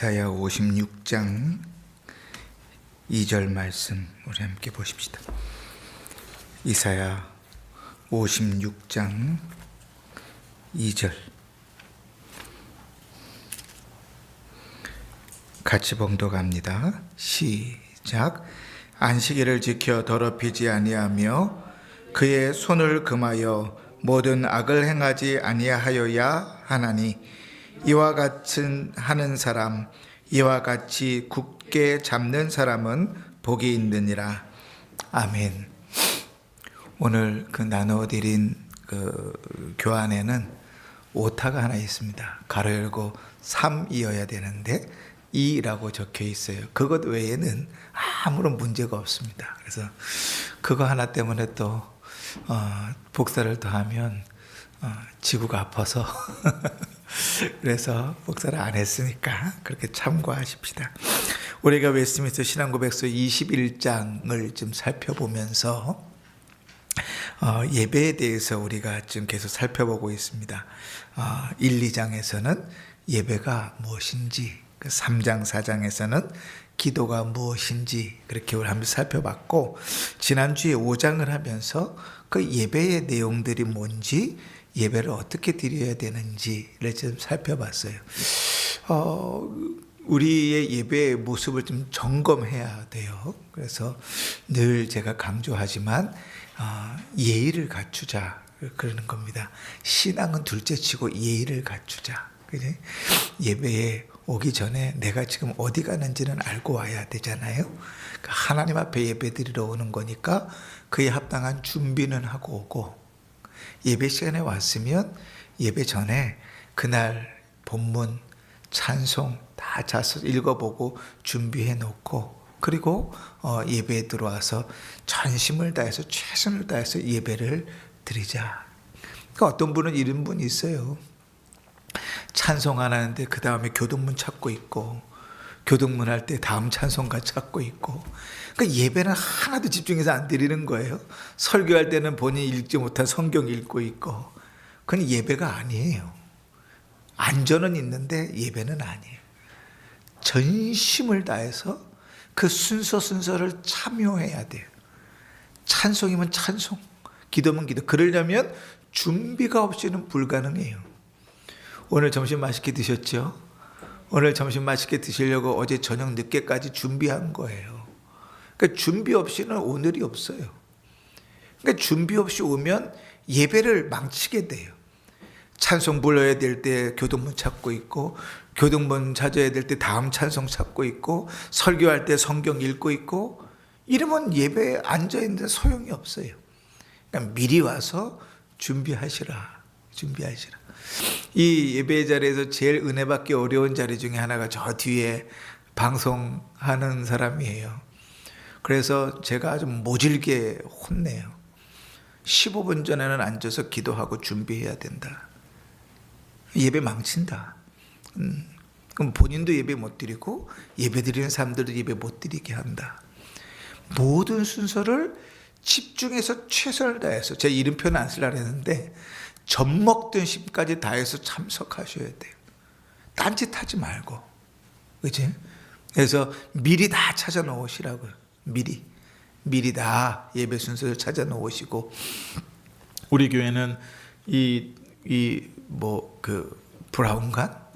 이사야 56장 2절 말씀 우리 함께 보십시다. 이사야 56장 2절 같이 봉독합니다. 시작. 안식일을 지켜 더럽히지 아니하며 그의 손을 금하여 모든 악을 행하지 아니하여야 하나니 이와 같은 하는 사람, 이와 같이 굳게 잡는 사람은 복이 있느니라. 아멘. 오늘 나눠드린 교환에는 오타가 하나 있습니다. 가로 열고 3이어야 되는데 2라고 적혀 있어요. 그것 외에는 아무런 문제가 없습니다. 그래서 그거 하나 때문에 또 복사를 더하면 지구가 아파서 그래서 복사를 안 했으니까 그렇게 참고하십시다. 우리가 웨스트민스터 신앙고백서 21장을 좀 살펴보면서 예배에 대해서 우리가 지금 계속 살펴보고 있습니다. 1, 2장에서는 예배가 무엇인지, 3장, 4장에서는 기도가 무엇인지 그렇게 우리 한번 살펴봤고, 지난주에 5장을 하면서 그 예배의 내용들이 뭔지, 예배를 어떻게 드려야 되는지를 좀 살펴봤어요. 우리의 예배의 모습을 좀 점검해야 돼요. 그래서 늘 제가 강조하지만 예의를 갖추자 그러는 겁니다. 신앙은 둘째치고 예의를 갖추자. 그지? 예배에 오기 전에 내가 지금 어디 가는지는 알고 와야 되잖아요. 하나님 앞에 예배 드리러 오는 거니까 그에 합당한 준비는 하고 오고, 예배 시간에 왔으면 예배 전에 그날 본문, 찬송 다 자서 읽어보고 준비해 놓고, 그리고 예배에 들어와서 전심을 다해서 최선을 다해서 예배를 드리자. 그러니까 어떤 분은 이런 분이 있어요. 찬송 안 하는데 그 다음에 교동문 찾고 있고, 교동문 할 때 다음 찬송가 찾고 있고, 그러니까 예배는 하나도 집중해서 안 드리는 거예요. 설교할 때는 본인이 읽지 못한 성경 읽고 있고, 그건 예배가 아니에요. 안전은 있는데 예배는 아니에요. 전심을 다해서 그 순서를 참여해야 돼요. 찬송이면 찬송, 기도면 기도. 그러려면 준비가 없이는 불가능해요. 오늘 점심 맛있게 드셨죠? 오늘 점심 맛있게 드시려고 어제 저녁 늦게까지 준비한 거예요. 그러니까 준비 없이는 오늘이 없어요. 그러니까 준비 없이 오면 예배를 망치게 돼요. 찬송 불러야 될 때 교동문 찾고 있고, 교동문 찾아야 될 때 다음 찬송 찾고 있고, 설교할 때 성경 읽고 있고, 이러면 예배에 앉아있는데 소용이 없어요. 그러니까 미리 와서 준비하시라. 이 예배 자리에서 제일 은혜 받기 어려운 자리 중에 하나가 저 뒤에 방송하는 사람이에요. 그래서 제가 아주 모질게 혼내요. 15분 전에는 앉아서 기도하고 준비해야 된다. 예배 망친다. 그럼 본인도 예배 못 드리고 예배 드리는 사람들도 예배 못 드리게 한다. 모든 순서를 집중해서 최선을 다해서, 제 이름표는 안 쓰려고 했는데 젖먹던 심까지 다해서 참석하셔야 돼요. 딴짓하지 말고, 그치? 그래서 미리 다 찾아 놓으시라고요. 미리 다 예배 순서를 찾아 놓으시고, 우리 교회는 브라운관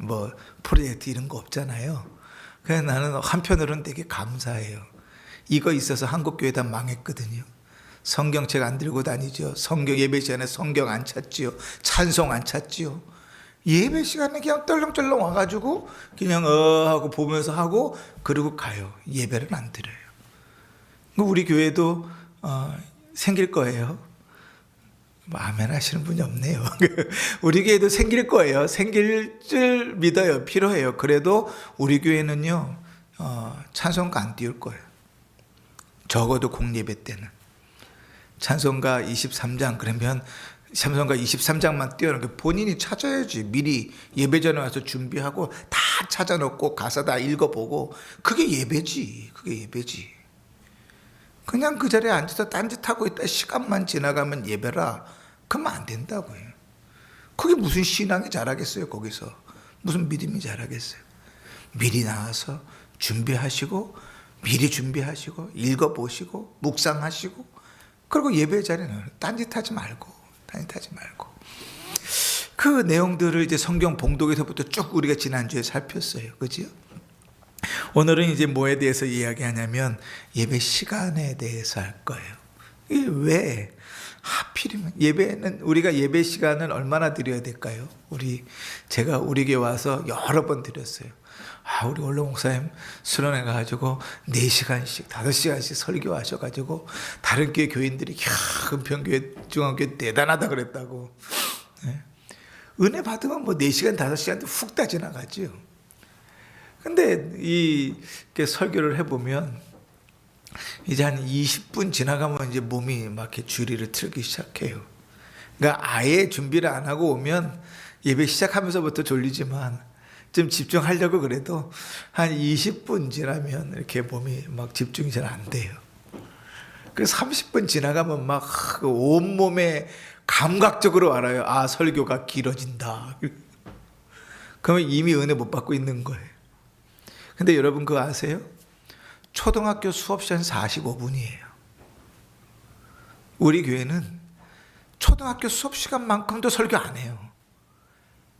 프로젝트 이런 거 없잖아요. 그래서 나는 한편으로는 되게 감사해요. 이거 있어서 한국 교회 다 망했거든요. 성경책 안 들고 다니죠. 성경 예배 시간에 성경 안 찾지요. 찬송 안 찾지요. 예배 시간에 그냥 떨렁떨렁 와가지고 그냥 하고 보면서 하고 그러고 가요. 예배를 안 드려요. 우리 교회도 생길 거예요. 아멘 하시는 분이 없네요. 우리 교회도 생길 거예요. 생길 줄 믿어요. 필요해요. 그래도 우리 교회는요, 찬송가 안 띄울 거예요. 적어도 공예배 때는. 찬송가 23장, 그러면 찬송가 23장만 띄워놓고 본인이 찾아야지. 미리 예배 전에 와서 준비하고 다 찾아놓고 가서 다 읽어보고. 그게 예배지. 그냥 그 자리에 앉아서 딴짓하고 있다 시간만 지나가면 예배라. 그러면 안 된다고요. 그게 무슨 신앙이 자라겠어요. 거기서 무슨 믿음이 자라겠어요. 미리 나와서 준비하시고 미리 준비하시고 읽어보시고 묵상하시고 그리고 예배 자리는 딴짓하지 말고 그 내용들을 이제 성경 봉독에서부터 쭉 우리가 지난주에 살폈어요. 그죠? 오늘은 이제 뭐에 대해서 이야기하냐면 예배 시간에 대해서 할 거예요. 이게 왜 하필이면 예배는 우리가 예배 시간을 얼마나 드려야 될까요? 제가 우리 교회 와서 여러 번 드렸어요. 우리 원로 목사님 수련회 가지고 4시간씩 5시간씩 설교하셔가지고 다른 교회 교인들이 은평교회 중앙교회 대단하다 그랬다고. 네. 은혜 받으면 뭐 4시간 5시간도 훅 다 지나가죠. 근데 이 설교를 해보면 이제 한 20분 지나가면 이제 몸이 막 이렇게 주리를 틀기 시작해요. 그러니까 아예 준비를 안 하고 오면 예배 시작하면서부터 졸리지만 좀 집중하려고 그래도 한 20분 지나면 이렇게 몸이 막 집중이 잘 안 돼요. 그래서 30분 지나가면 막 온몸에 감각적으로 알아요. 설교가 길어진다. 그러면 이미 은혜 못 받고 있는 거예요. 근데 여러분 그거 아세요? 초등학교 수업 시간 45분이에요. 우리 교회는 초등학교 수업 시간만큼도 설교 안 해요.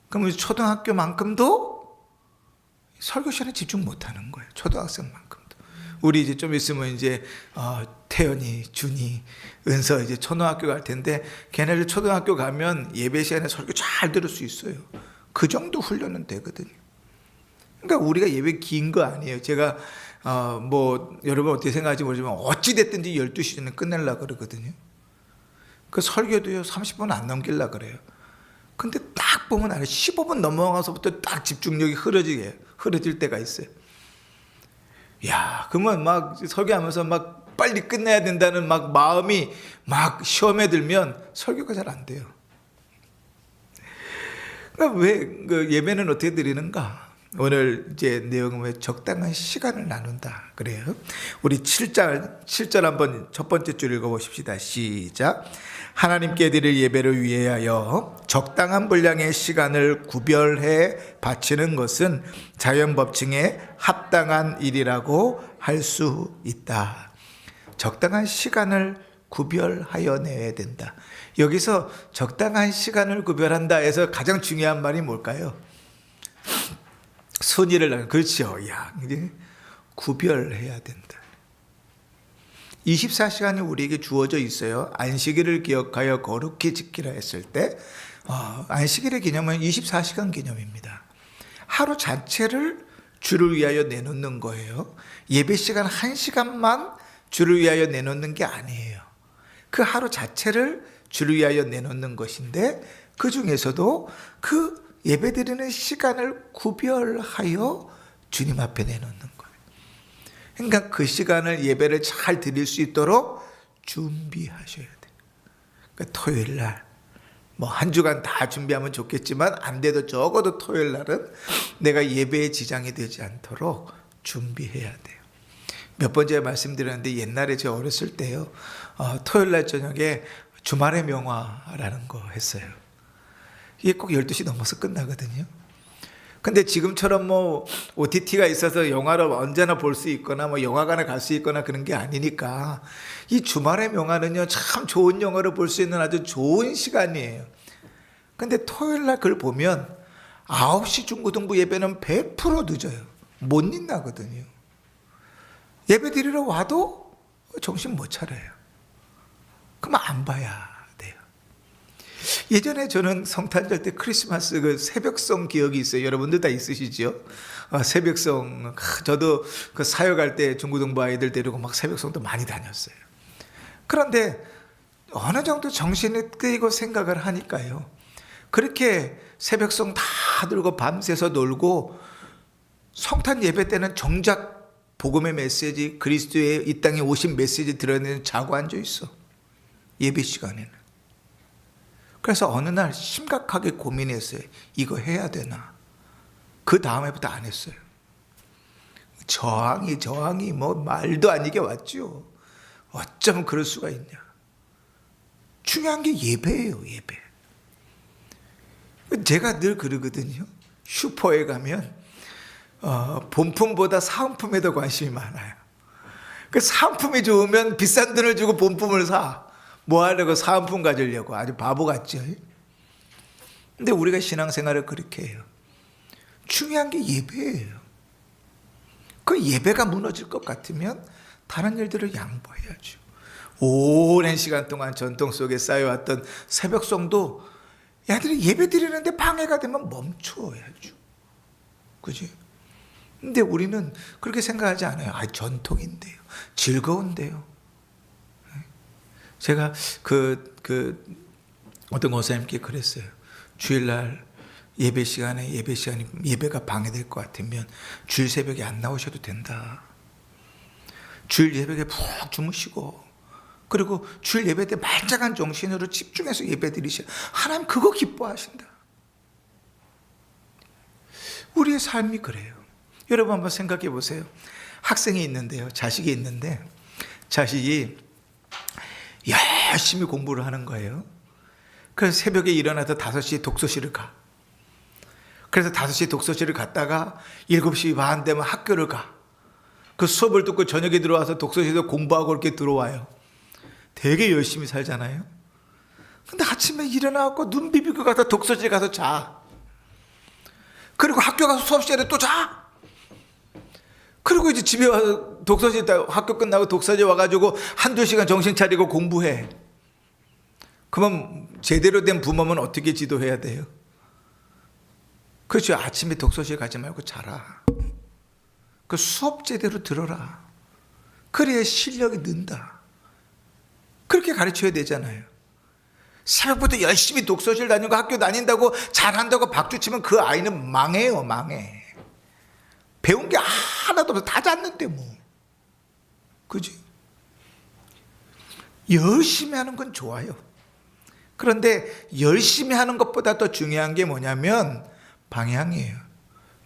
그럼 초등학교만큼도 설교 시간에 집중 못 하는 거예요. 초등학생만큼도. 우리 이제 좀 있으면 이제 태연이, 준이, 은서 이제 초등학교 갈 텐데 걔네들 초등학교 가면 예배 시간에 설교 잘 들을 수 있어요. 그 정도 훈련은 되거든요. 그러니까 우리가 예배 긴 거 아니에요. 제가 뭐 여러분 어떻게 생각할지 모르지만 어찌 됐든지 12시 전에 끝내려고 그러거든요. 그 설교도요 30분 안 넘기려고 그래요. 근데 딱 보면 알아요. 15분 넘어가서부터 딱 집중력이 흐려질 때가 있어요. 그러면 막 설교하면서 막 빨리 끝내야 된다는 막 마음이 막 시험에 들면 설교가 잘 안 돼요. 그러니까 왜 그 예배는 어떻게 드리는가? 오늘 이제 내용은 왜 적당한 시간을 나눈다 그래요. 우리 7절 한번 첫 번째 줄 읽어보십시다. 시작. 하나님께 드릴 예배를 위하여 적당한 분량의 시간을 구별해 바치는 것은 자연법칙에 합당한 일이라고 할 수 있다. 적당한 시간을 구별하여 내야 된다. 여기서 적당한 시간을 구별한다 해서 가장 중요한 말이 뭘까요? 순위를 그렇죠. 이제 구별해야 된다. 24시간이 우리에게 주어져 있어요. 안식일을 기억하여 거룩히 지키라 했을 때 안식일의 개념은 24시간 개념입니다. 하루 자체를 주를 위하여 내놓는 거예요. 예배 시간 1시간만 주를 위하여 내놓는 게 아니에요. 그 하루 자체를 주를 위하여 내놓는 것인데 그 중에서도 그 예배드리는 시간을 구별하여 주님 앞에 내놓는 거예요. 그러니까 그 시간을 예배를 잘 드릴 수 있도록 준비하셔야 돼요. 그러니까 토요일 날 뭐 한 주간 다 준비하면 좋겠지만 안 돼도 적어도 토요일 날은 내가 예배에 지장이 되지 않도록 준비해야 돼요. 몇 번째 말씀드렸는데 옛날에 제가 어렸을 때요. 토요일 날 저녁에 주말의 명화라는 거 했어요. 이게 꼭 12시 넘어서 끝나거든요. 근데 지금처럼 뭐 OTT가 있어서 영화를 언제나 볼 수 있거나 뭐 영화관에 갈 수 있거나 그런 게 아니니까 이 주말의 명화는요 참 좋은 영화를 볼 수 있는 아주 좋은 시간이에요. 근데 토요일 날 그걸 보면 9시 중고등부 예배는 100% 늦어요. 못 일어나거든요. 예배 드리러 와도 정신 못 차려요. 그럼 안 봐야 돼요. 예전에 저는 성탄절 때 크리스마스 그 새벽송 기억이 있어요. 여러분들 다 있으시죠? 새벽송. 저도 그 사역할 때 중고등부 아이들 데리고 막 새벽송도 많이 다녔어요. 그런데 어느 정도 정신이 뜨이고 생각을 하니까요. 그렇게 새벽송 다 들고 밤새서 놀고 성탄 예배 때는 정작 복음의 메시지, 그리스도의 이 땅에 오신 메시지 들어있는 자고 앉아 있어. 예배 시간에는. 그래서 어느 날 심각하게 고민했어요. 이거 해야 되나? 그 다음에부터 안 했어요. 저항이 뭐 말도 아니게 왔죠. 어쩌면 그럴 수가 있냐. 중요한 게 예배예요, 예배. 제가 늘 그러거든요. 슈퍼에 가면 본품보다 사은품에 더 관심이 많아요. 그 사은품이 좋으면 비싼 돈을 주고 본품을 사. 뭐 하려고 사은품 가지려고. 아주 바보 같죠. 근데 우리가 신앙생활을 그렇게 해요. 중요한 게 예배예요. 그 예배가 무너질 것 같으면 다른 일들을 양보해야죠. 오랜 시간 동안 전통 속에 쌓여왔던 새벽송도 얘들이 예배 드리는데 방해가 되면 멈춰야죠. 그지? 근데 우리는 그렇게 생각하지 않아요. 전통인데요. 즐거운데요. 제가 어떤 권사님께 그랬어요. 주일날 예배가 방해될 것 같으면 주일 새벽에 안 나오셔도 된다. 주일 예배에 푹 주무시고, 그리고 주일 예배 때 말짱한 정신으로 집중해서 예배 드리셔. 하나님 그거 기뻐하신다. 우리의 삶이 그래요. 여러분 한번 생각해 보세요. 학생이 있는데요. 자식이 있는데 자식이 열심히 공부를 하는 거예요. 그래서 새벽에 일어나서 5시에 독서실을 가. 그래서 5시에 독서실을 갔다가 7시 반 되면 학교를 가. 그 수업을 듣고 저녁에 들어와서 독서실에서 공부하고 이렇게 들어와요. 되게 열심히 살잖아요. 근데 아침에 일어나고 눈 비비고 가서 독서실 가서 자. 그리고 학교 가서 수업 시간에 또 자. 그리고 이제 집에 와서 학교 끝나고 독서실 와가지고 한두 시간 정신 차리고 공부해. 그러면 제대로 된 부모면 어떻게 지도해야 돼요? 그렇죠. 아침에 독서실 가지 말고 자라. 그 수업 제대로 들어라. 그래야 실력이 는다. 그렇게 가르쳐야 되잖아요. 새벽부터 열심히 독서실 다니고 학교 다닌다고 잘한다고 박수치면 그 아이는 망해요. 망해. 배운 게 하나도 없어. 다 잤는데 뭐. 그지? 열심히 하는 건 좋아요. 그런데 열심히 하는 것보다 더 중요한 게 뭐냐면 방향이에요.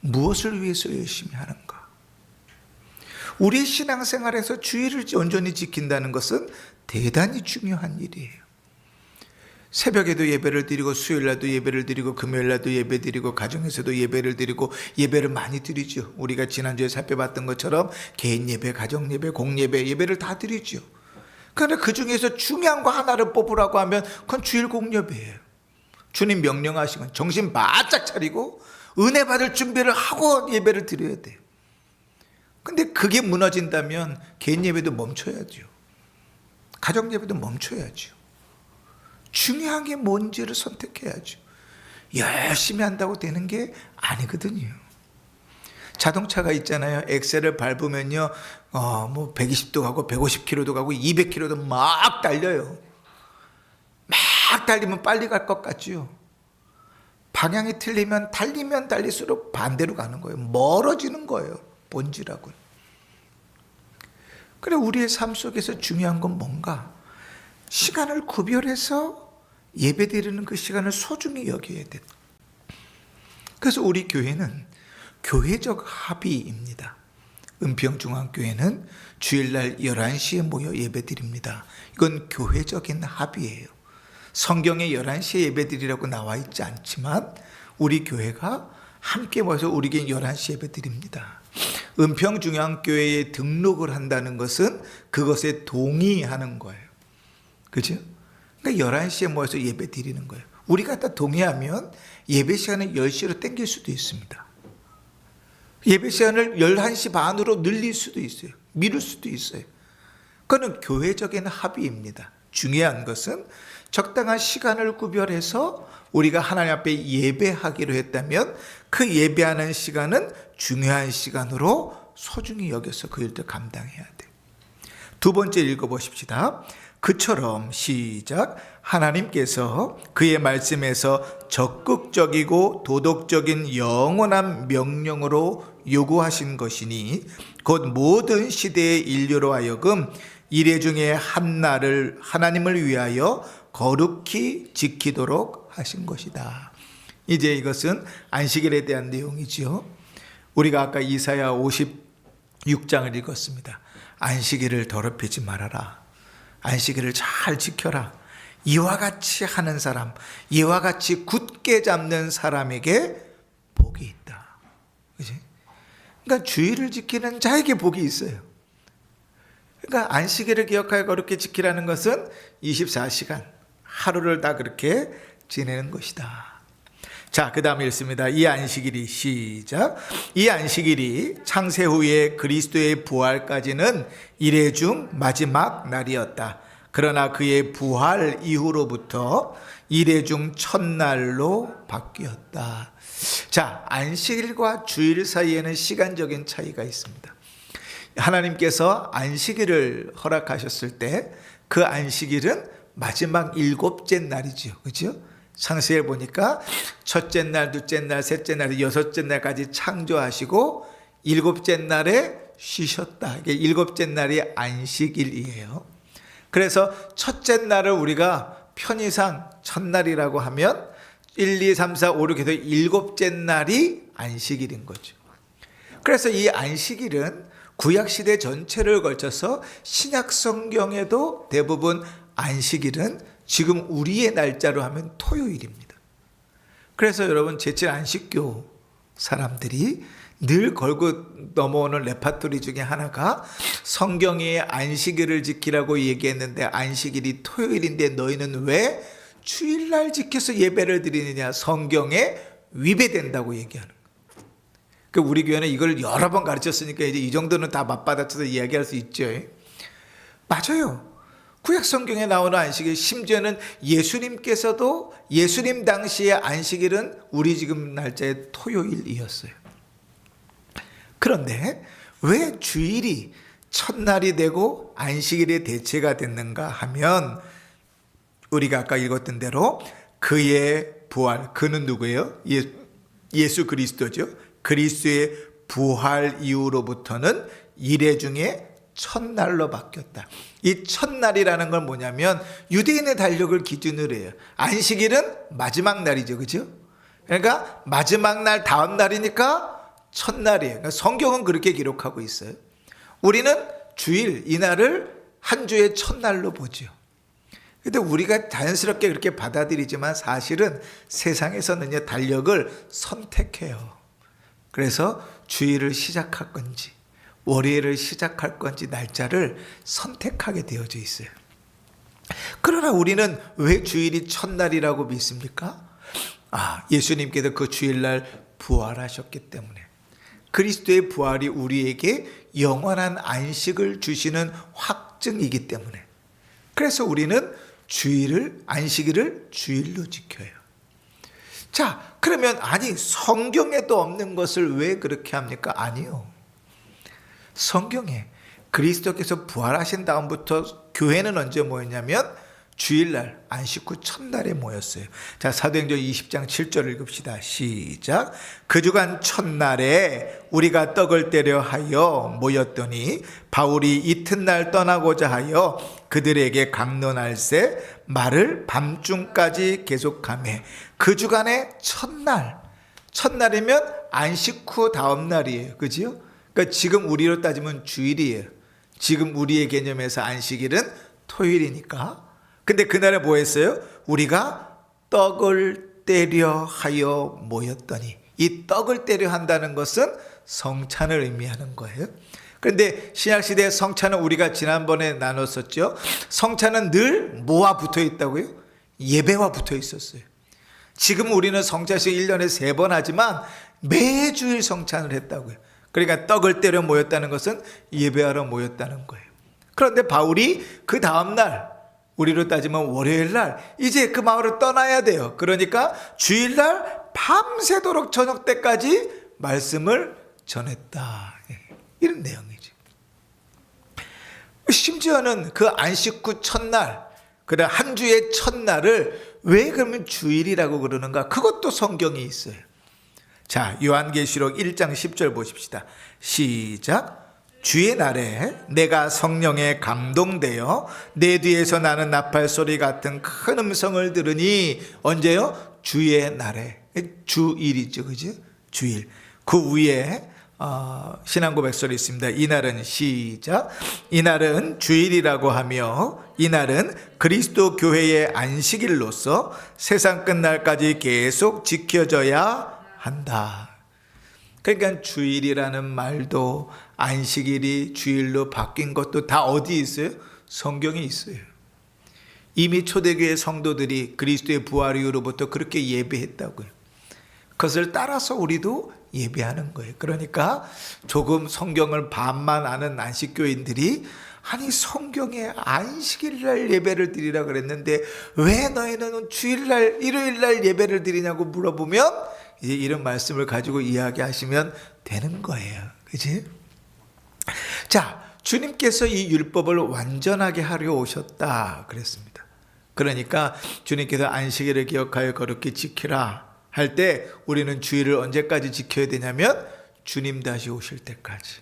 무엇을 위해서 열심히 하는가. 우리의 신앙생활에서 주의를 온전히 지킨다는 것은 대단히 중요한 일이에요. 새벽에도 예배를 드리고 수요일날도 예배를 드리고 금요일날도 예배 드리고 가정에서도 예배를 드리고 예배를 많이 드리죠. 우리가 지난주에 살펴봤던 것처럼 개인 예배, 가정 예배, 공예배 예배를 다 드리죠. 그런데 그 중에서 중요한 거 하나를 뽑으라고 하면 그건 주일 공예배예요. 주님 명령하시면 정신 바짝 차리고 은혜 받을 준비를 하고 예배를 드려야 돼요. 근데 그게 무너진다면 개인 예배도 멈춰야죠. 가정 예배도 멈춰야죠. 중요한 게 뭔지를 선택해야죠. 열심히 한다고 되는 게 아니거든요. 자동차가 있잖아요. 엑셀을 밟으면요, 120도 가고 150km도 가고 200km도 막 달려요. 막 달리면 빨리 갈 것 같죠. 방향이 틀리면 달리면 달릴수록 반대로 가는 거예요. 멀어지는 거예요. 본질하고는. 그래, 우리의 삶 속에서 중요한 건 뭔가? 시간을 구별해서 예배드리는 그 시간을 소중히 여겨야 돼. 그래서 우리 교회는 교회적 합의입니다. 은평중앙교회는 주일날 11시에 모여 예배드립니다. 이건 교회적인 합의예요. 성경에 11시에 예배드리라고 나와 있지 않지만 우리 교회가 함께 모여서 우리 교회 11시에 예배드립니다. 은평중앙교회에 등록을 한다는 것은 그것에 동의하는 거예요. 그죠? 그러니까 11시에 모여서 예배 드리는 거예요. 우리가 다 동의하면 예배 시간을 10시로 땡길 수도 있습니다. 예배 시간을 11시 반으로 늘릴 수도 있어요. 미룰 수도 있어요. 그거는 교회적인 합의입니다. 중요한 것은 적당한 시간을 구별해서 우리가 하나님 앞에 예배하기로 했다면 그 예배하는 시간은 중요한 시간으로 소중히 여겨서 그 일들 감당해야 돼요. 두 번째 읽어보십시다. 그처럼 시작. 하나님께서 그의 말씀에서 적극적이고 도덕적인 영원한 명령으로 요구하신 것이니 곧 모든 시대의 인류로 하여금 이래 중에 한 날을 하나님을 위하여 거룩히 지키도록 하신 것이다. 이제 이것은 안식일에 대한 내용이지요. 우리가 아까 이사야 56장을 읽었습니다. 안식일을 더럽히지 말아라. 안식일을 잘 지켜라. 이와 같이 하는 사람, 이와 같이 굳게 잡는 사람에게 복이 있다. 그치? 그러니까 주일을 지키는 자에게 복이 있어요. 그러니까 안식일을 기억하여 거룩히 지키라는 것은 24시간 하루를 다 그렇게 지내는 것이다. 자, 그 다음에 읽습니다. 이 안식일이 시작. 이 안식일이 창세 후에 그리스도의 부활까지는 이래 중 마지막 날이었다. 그러나 그의 부활 이후로부터 이래 중 첫날로 바뀌었다. 자, 안식일과 주일 사이에는 시간적인 차이가 있습니다. 하나님께서 안식일을 허락하셨을 때 그 안식일은 마지막 7째 날이죠. 그렇죠? 창세기에 보니까 첫째 날, 둘째 날, 셋째 날, 여섯째 날까지 창조하시고 7째 날에 쉬셨다. 이게 7째 날이 안식일이에요. 그래서 첫째 날을 우리가 편의상 첫날이라고 하면 1, 2, 3, 4, 5, 6 해서 7째 날이 안식일인 거죠. 그래서 이 안식일은 구약시대 전체를 걸쳐서 신약 성경에도 대부분 안식일은 지금 우리의 날짜로 하면 토요일입니다. 그래서 여러분 제칠 안식교 사람들이 늘 걸고 넘어오는 레파토리 중에 하나가 성경에 안식일을 지키라고 얘기했는데 안식일이 토요일인데 너희는 왜 주일날 지켜서 예배를 드리느냐, 성경에 위배된다고 얘기하는 거예요. 그러니까 우리 교회는 이걸 여러 번 가르쳤으니까 이제 이 정도는 다 맞받아쳐서 이야기할 수 있죠. 맞아요. 구약 성경에 나오는 안식일, 심지어는 예수님께서도 예수님 당시의 안식일은 우리 지금 날짜의 토요일이었어요. 그런데 왜 주일이 첫날이 되고 안식일의 대체가 됐는가 하면 우리가 아까 읽었던 대로 그의 부활, 그는 누구예요? 예수 그리스도죠. 그리스도의 부활 이후로부터는 이래 중에 첫날로 바뀌었다. 이 첫날이라는 건 뭐냐면 유대인의 달력을 기준으로 해요. 안식일은 마지막 날이죠. 그죠? 그러니까 마지막 날 다음 날이니까 첫날이에요. 그러니까 성경은 그렇게 기록하고 있어요. 우리는 주일, 이날을 한 주의 첫날로 보죠. 근데 우리가 자연스럽게 그렇게 받아들이지만 사실은 세상에서는 달력을 선택해요. 그래서 주일을 시작할 건지 월요일을 시작할 건지 날짜를 선택하게 되어져 있어요. 그러나 우리는 왜 주일이 첫날이라고 믿습니까? 예수님께서 그 주일날 부활하셨기 때문에, 그리스도의 부활이 우리에게 영원한 안식을 주시는 확증이기 때문에, 그래서 우리는 안식일을 주일로 지켜요. 자, 그러면 성경에도 없는 것을 왜 그렇게 합니까? 아니요. 성경에 그리스도께서 부활하신 다음부터 교회는 언제 모였냐면 주일날 안식 후 첫날에 모였어요. 자, 사도행전 20장 7절을 읽읍시다. 시작. 그 주간 첫날에 우리가 떡을 떼려 하여 모였더니 바울이 이튿날 떠나고자 하여 그들에게 강론할세 말을 밤중까지 계속하매, 그 주간의 첫날이면 안식 후 다음 날이에요. 그죠? 그러니까 지금 우리로 따지면 주일이에요. 지금 우리의 개념에서 안식일은 토요일이니까. 근데 그날에 뭐 했어요? 우리가 떡을 떼려 하여 모였더니, 이 떡을 떼려 한다는 것은 성찬을 의미하는 거예요. 그런데 신약시대의 성찬은 우리가 지난번에 나눴었죠. 성찬은 늘 뭐와 붙어 있다고요? 예배와 붙어 있었어요. 지금 우리는 성찬식 1년에 3번 하지만 매주일 성찬을 했다고요. 그러니까 떡을 떼려 모였다는 것은 예배하러 모였다는 거예요. 그런데 바울이 그 다음날, 우리로 따지면 월요일날 이제 그 마을을 떠나야 돼요. 그러니까 주일날 밤새도록 저녁 때까지 말씀을 전했다. 이런 내용이죠. 심지어는 그 안식 후 첫날, 그다음 한 주의 첫날을 왜 그러면 주일이라고 그러는가? 그것도 성경에 있어요. 자, 요한계시록 1장 10절 보십시다. 시작. 주의 날에 내가 성령에 감동되어 내 뒤에서 나는 나팔 소리 같은 큰 음성을 들으니, 언제요? 주의 날에. 주일이죠. 그죠? 주일. 그 위에 신앙 고백설이 있습니다. 이날은 시작. 이날은 주일이라고 하며 이날은 그리스도 교회의 안식일로서 세상 끝날까지 계속 지켜져야 한다. 그러니까 주일이라는 말도 안식일이 주일로 바뀐 것도 다 어디 있어요? 성경에 있어요. 이미 초대교회 성도들이 그리스도의 부활 이후로부터 그렇게 예배했다고요. 그것을 따라서 우리도 예배하는 거예요. 그러니까 조금 성경을 반만 아는 안식교인들이 아니 성경에 안식일날 예배를 드리라 그랬는데 왜 너희는 주일날 일요일날 예배를 드리냐고 물어보면 이제 이런 말씀을 가지고 이야기하시면 되는 거예요. 그치? 자, 주님께서 이 율법을 완전하게 하려 오셨다 그랬습니다. 그러니까 주님께서 안식일을 기억하여 거룩히 지키라 할 때 우리는 주일을 언제까지 지켜야 되냐면 주님 다시 오실 때까지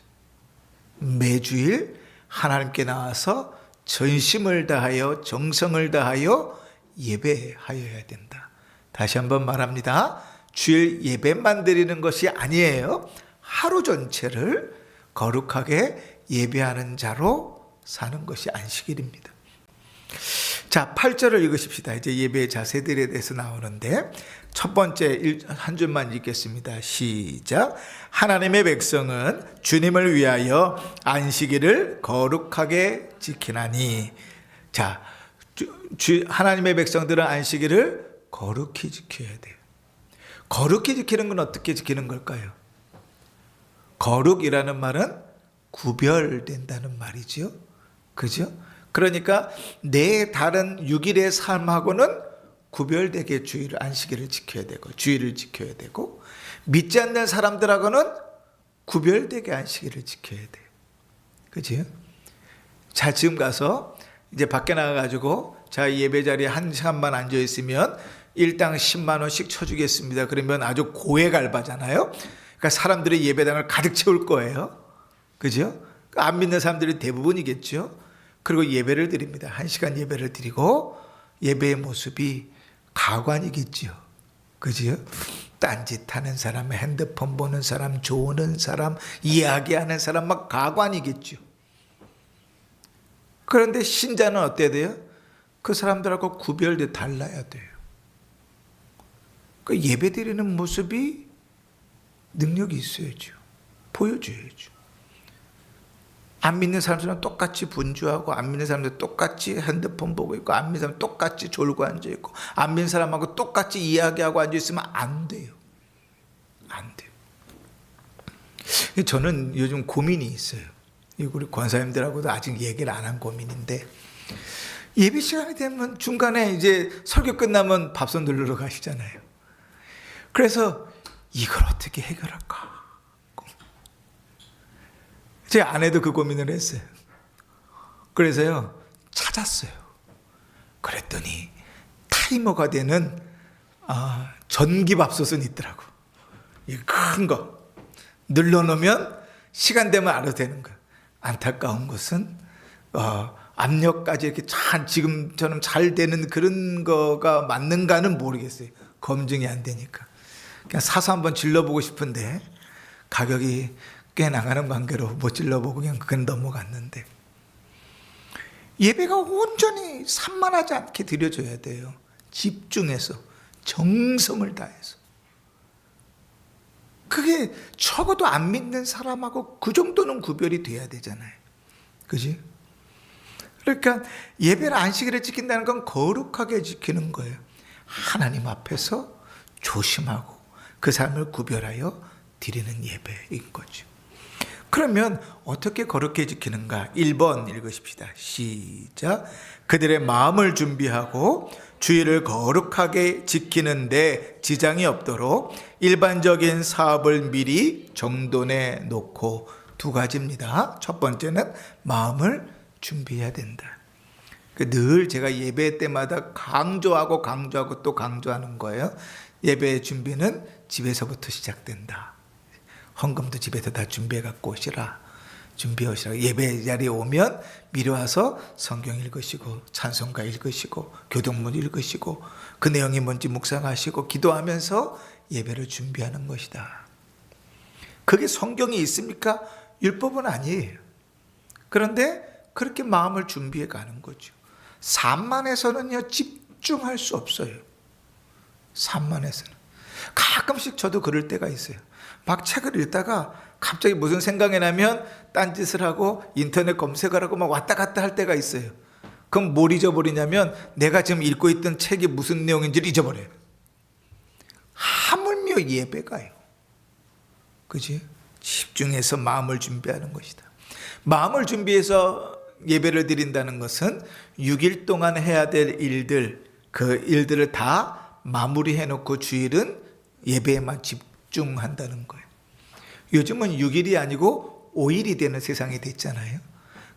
매주일 하나님께 나와서 전심을 다하여 정성을 다하여 예배하여야 된다. 다시 한번 말합니다. 주일 예배만 드리는 것이 아니에요. 하루 전체를 거룩하게 예배하는 자로 사는 것이 안식일입니다. 자, 8절을 읽으십시다. 이제 예배의 자세들에 대해서 나오는데 첫 번째 한 줄만 읽겠습니다. 시작. 하나님의 백성은 주님을 위하여 안식일을 거룩하게 지키나니. 자, 하나님의 백성들은 안식일을 거룩히 지켜야 돼요. 거룩히 지키는 건 어떻게 지키는 걸까요? 거룩이라는 말은 구별된다는 말이죠. 그죠? 그러니까 내 다른 6일의 삶하고는 구별되게 주일을 안식일을 지켜야 되고 주일을 지켜야 되고 믿지 않는 사람들하고는 구별되게 안식일을 지켜야 돼요. 그죠? 자, 지금 가서 이제 밖에 나가가지고 자, 예배 자리에 1시간만 앉아 있으면 일당 10만 원씩 쳐주겠습니다. 그러면 아주 고액 알바잖아요. 그러니까 사람들이 예배당을 가득 채울 거예요. 그죠? 안 믿는 사람들이 대부분이겠죠. 그리고 예배를 드립니다. 1시간 예배를 드리고 예배의 모습이 가관이겠죠. 그죠? 딴짓하는 사람, 핸드폰 보는 사람, 조는 사람, 이야기하는 사람 막 가관이겠죠. 그런데 신자는 어때야 돼요? 그 사람들하고 구별돼 달라야 돼요. 그 예배 드리는 모습이 능력이 있어야죠. 보여줘야죠. 안 믿는 사람들은 똑같이 분주하고 안 믿는 사람들 똑같이 핸드폰 보고 있고 안 믿는 사람 똑같이 졸고 앉아 있고 안 믿는 사람하고 똑같이 이야기하고 앉아 있으면 안 돼요. 안 돼요. 저는 요즘 고민이 있어요. 우리 권사님들하고도 아직 얘기를 안 한 고민인데 예배 시간이 되면 중간에 이제 설교 끝나면 밥솥 누르러 가시잖아요. 그래서 이걸 어떻게 해결할까? 제 아내도 그 고민을 했어요. 그래서요, 찾았어요. 그랬더니 타이머가 되는 전기밥솥은 있더라고. 이 큰 거. 눌러놓으면 시간 되면 알아서 되는 거예요. 안타까운 것은 압력까지 이렇게 지금처럼 잘 되는 그런 거가 맞는가는 모르겠어요. 검증이 안 되니까. 그냥 사서 한번 질러보고 싶은데 가격이 꽤 나가는 관계로 못 질러보고 그냥 그건 넘어갔는데 예배가 온전히 산만하지 않게 드려져야 돼요. 집중해서 정성을 다해서. 그게 적어도 안 믿는 사람하고 그 정도는 구별이 돼야 되잖아요. 그지? 그러니까 예배를 안식일을 지킨다는 건 거룩하게 지키는 거예요. 하나님 앞에서 조심하고 그 삶을 구별하여 드리는 예배인 거죠. 그러면 어떻게 거룩히 지키는가? 1번 읽으십시다. 시작. 그들의 마음을 준비하고 주일을 거룩하게 지키는데 지장이 없도록 일반적인 사업을 미리 정돈해 놓고. 두 가지입니다. 첫 번째는 마음을 준비해야 된다. 늘 제가 예배 때마다 강조하고 또 강조하는 거예요. 예배의 준비는 집에서부터 시작된다. 헌금도 집에서 다 준비해 갖고 오시라. 준비해 오시라. 예배 자리에 오면 미리 와서 성경 읽으시고 찬송가 읽으시고 교동문 읽으시고 그 내용이 뭔지 묵상하시고 기도하면서 예배를 준비하는 것이다. 그게 성경이 있습니까? 율법은 아니에요. 그런데 그렇게 마음을 준비해 가는 거죠. 산만해서는요 집중할 수 없어요. 산만해서는. 가끔씩 저도 그럴 때가 있어요. 막 책을 읽다가 갑자기 무슨 생각이 나면 딴짓을 하고 인터넷 검색을 하고 막 왔다 갔다 할 때가 있어요. 그럼 뭘 잊어버리냐면 내가 지금 읽고 있던 책이 무슨 내용인지를 잊어버려요. 하물며 예배가요. 그지? 집중해서 마음을 준비하는 것이다. 마음을 준비해서 예배를 드린다는 것은 6일 동안 해야 될 일들, 그 일들을 다 마무리해 놓고 주일은 예배에만 집중한다는 거예요. 요즘은 6일이 아니고 5일이 되는 세상이 됐잖아요.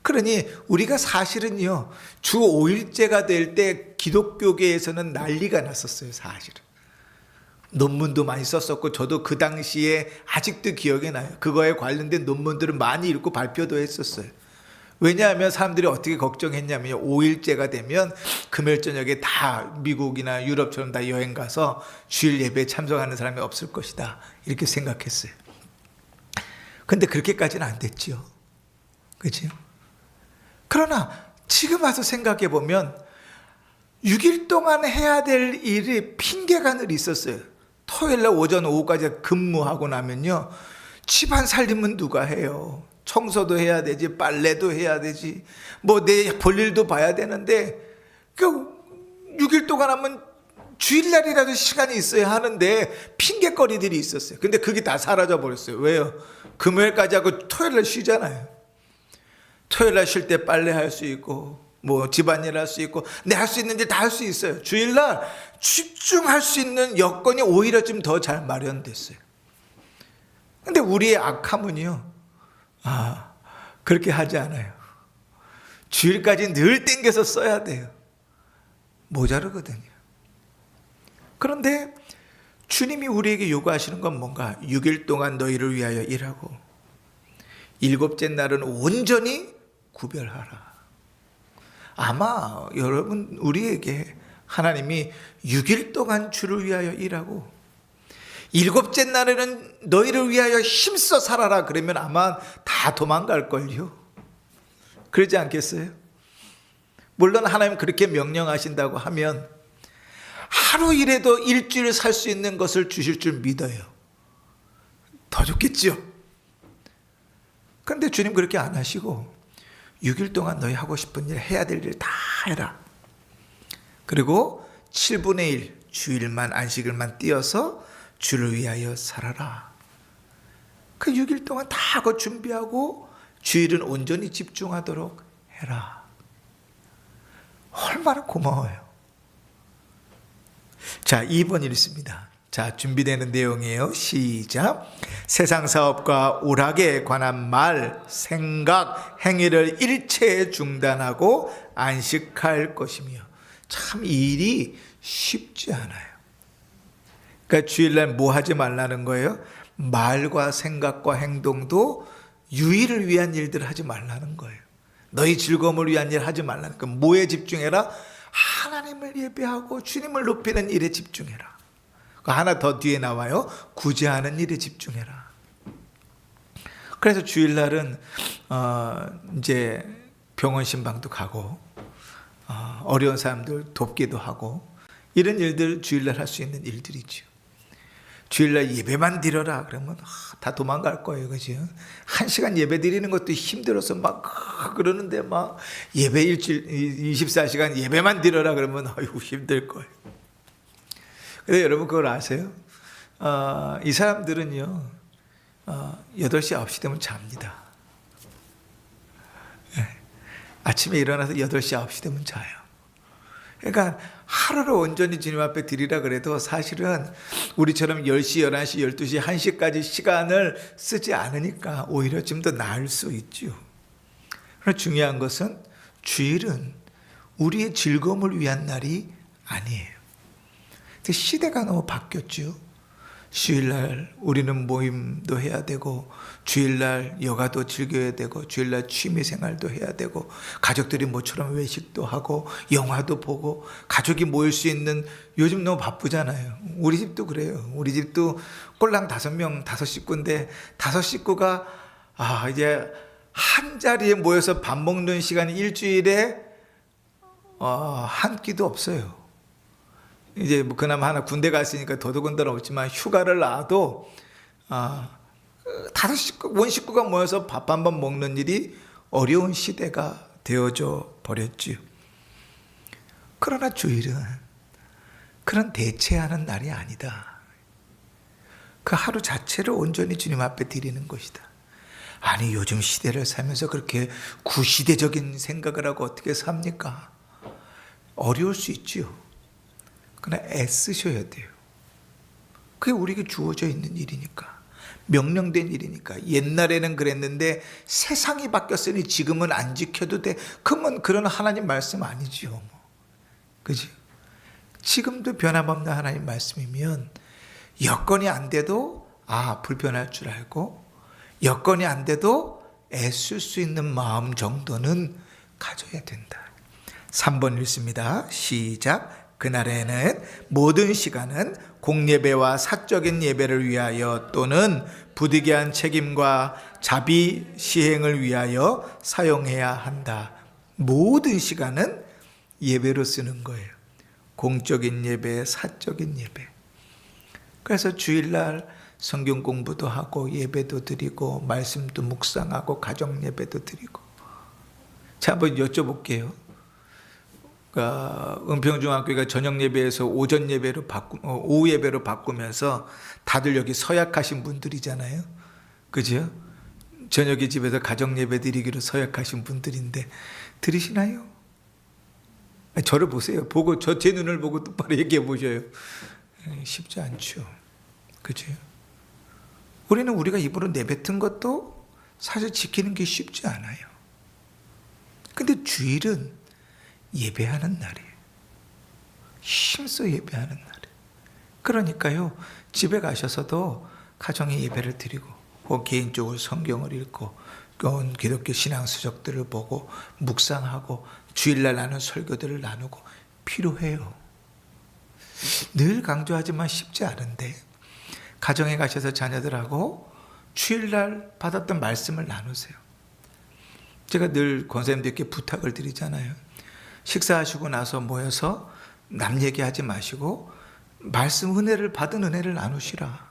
그러니 우리가 사실은요, 주 5일째가 될 때 기독교계에서는 난리가 났었어요, 사실은. 논문도 많이 썼었고, 저도 그 당시에 아직도 기억이 나요. 그거에 관련된 논문들을 많이 읽고 발표도 했었어요. 왜냐하면 사람들이 어떻게 걱정했냐면 5일째가 되면 금요일 저녁에 다 미국이나 유럽처럼 다 여행 가서 주일 예배에 참석하는 사람이 없을 것이다, 이렇게 생각했어요. 근데 그렇게까지는 안 됐죠. 그렇죠? 그러나 지금 와서 생각해 보면 6일 동안 해야 될 일이 핑계가 늘 있었어요. 토요일 날 오전 오후까지 근무하고 나면요, 집안 살림은 누가 해요? 청소도 해야 되지, 빨래도 해야 되지, 뭐 내 볼일도 봐야 되는데, 그 6일 동안 하면 주일날이라도 시간이 있어야 하는데 핑계거리들이 있었어요. 근데 그게 다 사라져 버렸어요. 왜요? 금요일까지 하고 토요일날 쉬잖아요. 토요일날 쉴 때 빨래할 수 있고, 뭐 집안일 할 수 있고, 내 할 수 있는 일 다 할 수 있어요. 주일날 집중할 수 있는 여건이 오히려 좀 더 잘 마련됐어요. 근데 우리의 악함은요, 그렇게 하지 않아요. 주일까지 늘 땡겨서 써야 돼요. 모자르거든요. 그런데 주님이 우리에게 요구하시는 건 뭔가? 6일 동안 너희를 위하여 일하고 7째 날은 온전히 구별하라. 아마 여러분, 우리에게 하나님이 6일 동안 주를 위하여 일하고 7째 날에는 너희를 위하여 힘써 살아라 그러면 아마 다 도망갈걸요. 그러지 않겠어요? 물론 하나님 그렇게 명령하신다고 하면 하루 일해도 일주일 살 수 있는 것을 주실 줄 믿어요. 더 좋겠죠? 그런데 주님 그렇게 안 하시고 6일 동안 너희 하고 싶은 일, 해야 될 일 다 해라. 그리고 7분의 1 주일만, 안식일만 띄어서 주를 위하여 살아라. 그 6일 동안 다 하고 준비하고 주일은 온전히 집중하도록 해라. 얼마나 고마워요. 자, 2번 읽습니다. 자, 준비되는 내용이에요. 시작. 세상 사업과 오락에 관한 말, 생각, 행위를 일체 중단하고 안식할 것이며. 참 일이 쉽지 않아요. 그러니까 주일날 뭐 하지 말라는 거예요? 말과 생각과 행동도 유의를 위한 일들을 하지 말라는 거예요. 너희 즐거움을 위한 일 하지 말라는 거예요. 뭐에 집중해라? 하나님을 예배하고 주님을 높이는 일에 집중해라. 하나 더 뒤에 나와요. 구제하는 일에 집중해라. 그래서 주일날은 이제 병원 신방도 가고 어려운 사람들 돕기도 하고 이런 일들 주일날 할 수 있는 일들이죠. 주일날 예배만 드려라 그러면 다 도망갈 거예요. 그죠? 1시간 예배 드리는 것도 힘들어서 막 그러는데 막 예배 일주일 24시간 예배만 드려라 그러면 아이고 힘들 거예요. 근데 여러분 그걸 아세요? 이 사람들은요 8시 9시 되면 잡니다. 아침에 일어나서 8시 9시 되면 자요. 그러니까 하루를 온전히 주님 앞에 드리라 그래도 사실은 우리처럼 10시, 11시, 12시, 1시까지 시간을 쓰지 않으니까 오히려 좀 더 나을 수 있죠. 그러나 중요한 것은 주일은 우리의 즐거움을 위한 날이 아니에요. 시대가 너무 바뀌었죠. 주일날 우리는 모임도 해야 되고 주일날 여가도 즐겨야 되고 주일날 취미생활도 해야 되고 가족들이 모처럼 외식도 하고 영화도 보고 가족이 모일 수 있는 요즘 너무 바쁘잖아요. 우리 집도 그래요. 우리 집도 꼴랑 5명 5식구인데 5식구가 이제 한 자리에 모여서 밥 먹는 시간이 일주일에 한 끼도 없어요. 이제 뭐 그나마 하나 군대 갔으니까 더더군다나 없지만 휴가를 나와도 다섯 식구, 원 식구가 모여서 밥 한 번 먹는 일이 어려운 시대가 되어져 버렸지요. 그러나 주일은 그런 대체하는 날이 아니다. 그 하루 자체를 온전히 주님 앞에 드리는 것이다. 아니, 요즘 시대를 살면서 그렇게 구시대적인 생각을 하고 어떻게 삽니까? 어려울 수 있지요. 그러나 애쓰셔야 돼요. 그게 우리에게 주어져 있는 일이니까, 명령된 일이니까. 옛날에는 그랬는데 세상이 바뀌었으니 지금은 안 지켜도 돼. 그러면 그런 하나님 말씀 아니지요. 그지? 지금도 변함없는 하나님 말씀이면 여건이 안 돼도 불편할 줄 알고, 여건이 안 돼도 애쓸 수 있는 마음 정도는 가져야 된다. 3번 읽습니다. 시작. 그날에는 모든 시간은 공예배와 사적인 예배를 위하여 또는 부득이한 책임과 자비 시행을 위하여 사용해야 한다. 모든 시간은 예배로 쓰는 거예요. 공적인 예배, 사적인 예배. 그래서 주일날 성경 공부도 하고 예배도 드리고 말씀도 묵상하고 가정 예배도 드리고. 자, 한번 여쭤볼게요. 은평중학교가 저녁 예배에서 오전 예배로 오후 예배로 바꾸면서 다들 여기 서약하신 분들이잖아요. 그죠? 저녁에 집에서 가정 예배 드리기로 서약하신 분들인데 들으시나요? 저를 보세요. 보고 제 눈을 보고 똑바로 얘기해 보셔요. 쉽지 않죠. 그죠? 우리는 우리가 입으로 내뱉은 것도 사실 지키는 게 쉽지 않아요. 근데 주일은 예배하는 날이에요. 힘써 예배하는 날이에요. 그러니까요, 집에 가셔서도 가정의 예배를 드리고, 혹은 개인적으로 성경을 읽고, 기독교 신앙 서적들을 보고 묵상하고 주일날 나눈 설교들을 나누고 필요해요. 늘 강조하지만 쉽지 않은데 가정에 가셔서 자녀들하고 주일날 받았던 말씀을 나누세요. 제가 늘 권사님들께 부탁을 드리잖아요. 식사하시고 나서 모여서 남 얘기하지 마시고 말씀 은혜를 받은 은혜를 나누시라.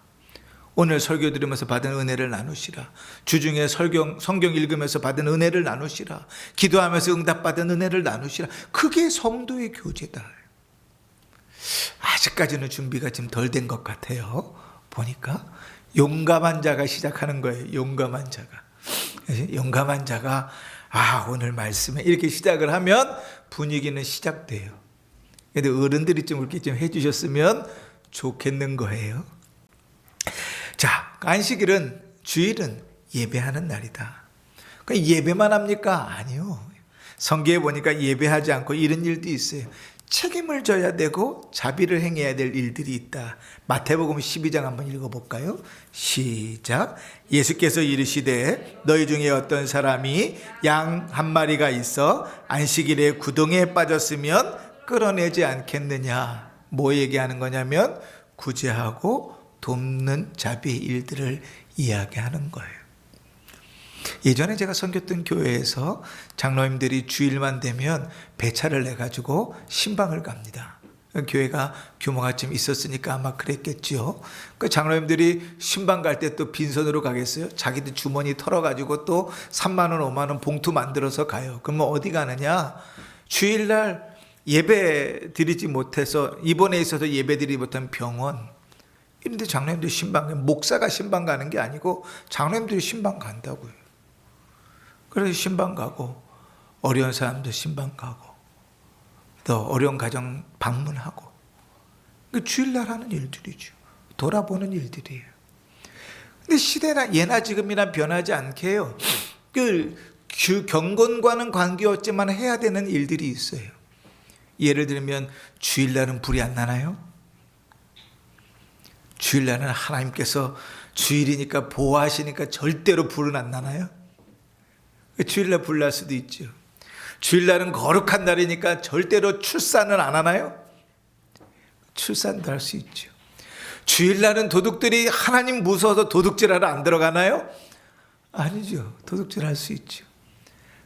오늘 설교 들으면서 받은 은혜를 나누시라. 주중에 성경 읽으면서 받은 은혜를 나누시라. 기도하면서 응답받은 은혜를 나누시라. 그게 성도의 교제다. 아직까지는 준비가 좀 덜 된 것 같아요. 보니까 용감한 자가 시작하는 거예요. 용감한 자가. 용감한 자가 오늘 말씀에 이렇게 시작을 하면 분위기는 시작돼요. 근데 어른들이 좀 이렇게 좀 해주셨으면 좋겠는 거예요. 자, 안식일은, 주일은 예배하는 날이다. 예배만 합니까? 아니요. 성경에 보니까 예배하지 않고 이런 일도 있어요. 책임을 져야 되고 자비를 행해야 될 일들이 있다. 마태복음 12장 한번 읽어볼까요? 시작. 예수께서 이르시되 너희 중에 어떤 사람이 양 한 마리가 있어 안식일에 구덩이에 빠졌으면 끌어내지 않겠느냐. 뭐 얘기하는 거냐면 구제하고 돕는 자비의 일들을 이야기하는 거예요. 예전에 제가 섬겼던 교회에서 장로님들이 주일만 되면 배차를 내가지고 신방을 갑니다. 교회가 규모가 좀 있었으니까 아마 그랬겠죠. 그 장로님들이 신방 갈 때 또 빈손으로 가겠어요? 자기들 주머니 털어가지고 또 3만 원, 5만 원 봉투 만들어서 가요. 그러면 어디 가느냐? 주일날 예배 드리지 못해서, 입원해 있어서 예배 드리지 못한 병원, 이런데 장로님들이 신방, 목사가 신방 가는 게 아니고 장로님들이 신방 간다고요. 그래서 신방 가고, 어려운 사람도 신방 가고, 또 어려운 가정 방문하고, 주일날 하는 일들이죠. 돌아보는 일들이에요. 근데 시대나 예나 지금이나 변하지 않게 해요. 경건과는 관계없지만 해야 되는 일들이 있어요. 예를 들면 주일날은 불이 안 나나요? 주일날은 하나님께서 주일이니까 보호하시니까 절대로 불은 안 나나요? 주일날 불 날 수도 있죠. 주일날은 거룩한 날이니까 절대로 출산은 안 하나요? 출산도 할 수 있죠. 주일날은 도둑들이 하나님 무서워서 도둑질하러 안 들어가나요? 아니죠. 도둑질할 수 있죠.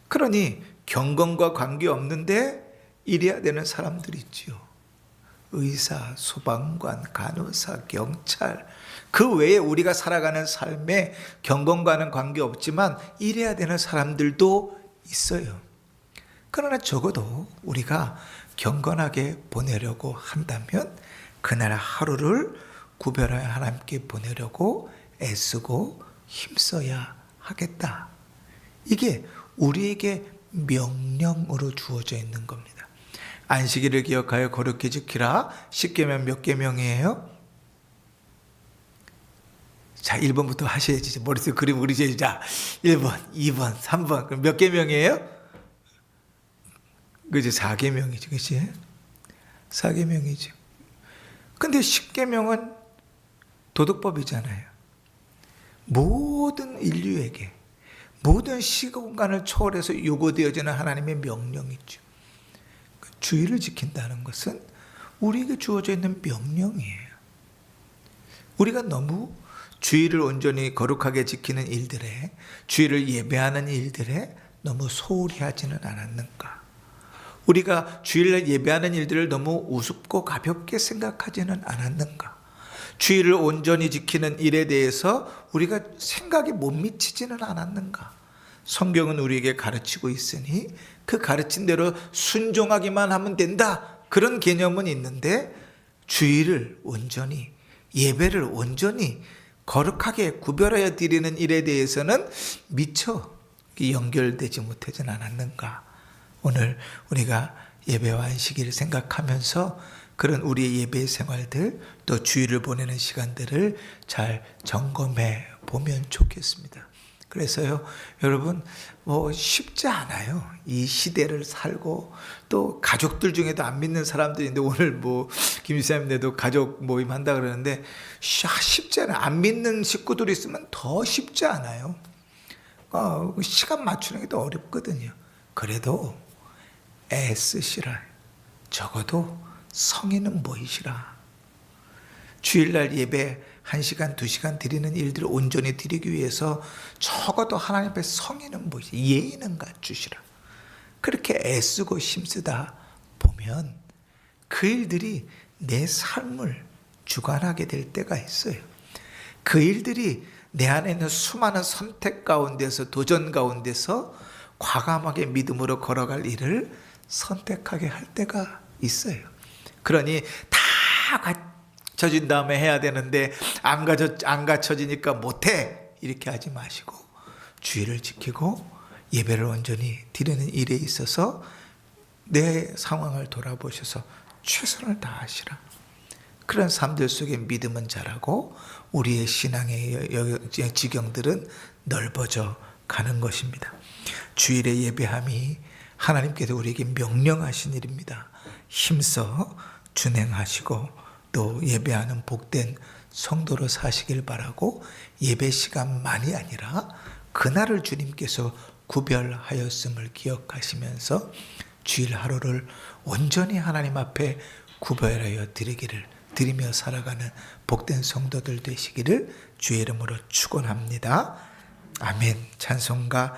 그러니 경건과 관계없는데 이래야 되는 사람들이 있죠. 의사, 소방관, 간호사, 경찰, 그 외에 우리가 살아가는 삶에 경건과는 관계없지만 일해야 되는 사람들도 있어요. 그러나 적어도 우리가 경건하게 보내려고 한다면 그날 하루를 구별하여 하나님께 보내려고 애쓰고 힘써야 하겠다. 이게 우리에게 명령으로 주어져 있는 겁니다. 안식일을 기억하여 거룩히 지키라. 십계명 몇 계명이에요? 자, 1번부터 하셔야지. 머릿속에 그림 그리셔야지. 자, 1번, 2번, 3번. 그럼 몇 계명이에요? 그죠? 4계명이죠. 그치? 4계명이죠. 근데 10계명은 도덕법이잖아요. 모든 인류에게, 모든 시공간을 초월해서 요구되어지는 하나님의 명령이죠. 주의를 지킨다는 것은 우리에게 주어져 있는 명령이에요. 우리가 너무 주의를 온전히 거룩하게 지키는 일들에, 주의를 예배하는 일들에 너무 소홀히 하지는 않았는가? 우리가 주일날 예배하는 일들을 너무 우습고 가볍게 생각하지는 않았는가? 주의를 온전히 지키는 일에 대해서 우리가 생각이 못 미치지는 않았는가? 성경은 우리에게 가르치고 있으니 그 가르친 대로 순종하기만 하면 된다. 그런 개념은 있는데 주의를 온전히, 예배를 온전히 거룩하게 구별하여 드리는 일에 대해서는 미처 연결되지 못하진 않았는가? 오늘 우리가 예배와 안식일을 생각하면서 그런 우리의 예배 생활들, 또 주일을 보내는 시간들을 잘 점검해 보면 좋겠습니다. 그래서요, 여러분, 쉽지 않아요. 이 시대를 살고, 또 가족들 중에도 안 믿는 사람들인데, 오늘 김지사님네도 가족 모임 한다 그러는데, 쉽지 않아요. 안 믿는 식구들이 있으면 더 쉽지 않아요. 시간 맞추는 게 더 어렵거든요. 그래도 애쓰시라. 적어도 성인은 모이시라. 주일날 예배 1시간, 2시간 드리는 일들을 온전히 드리기 위해서 적어도 하나님 앞에 성인은 모이시라. 예의는 갖추시라. 그렇게 애쓰고 힘쓰다 보면 그 일들이 내 삶을 주관하게 될 때가 있어요. 그 일들이 내 안에 있는 수많은 선택 가운데서, 도전 가운데서 과감하게 믿음으로 걸어갈 일을 선택하게 할 때가 있어요. 그러니 다 갖춰진 다음에 해야 되는데 안 갖춰지니까 못해, 이렇게 하지 마시고 주의를 지키고 예배를 온전히 드리는 일에 있어서 내 상황을 돌아보셔서 최선을 다하시라. 그런 삶들 속에 믿음은 자라고 우리의 신앙의 지경들은 넓어져 가는 것입니다. 주일의 예배함이 하나님께서 우리에게 명령하신 일입니다. 힘써 준행하시고 또 예배하는 복된 성도로 사시길 바라고, 예배 시간만이 아니라 그날을 주님께서 구별하였음을 기억하시면서 주일 하루를 온전히 하나님 앞에 구별하여 드리며 살아가는 복된 성도들 되시기를 주의 이름으로 축원합니다. 아멘. 찬송가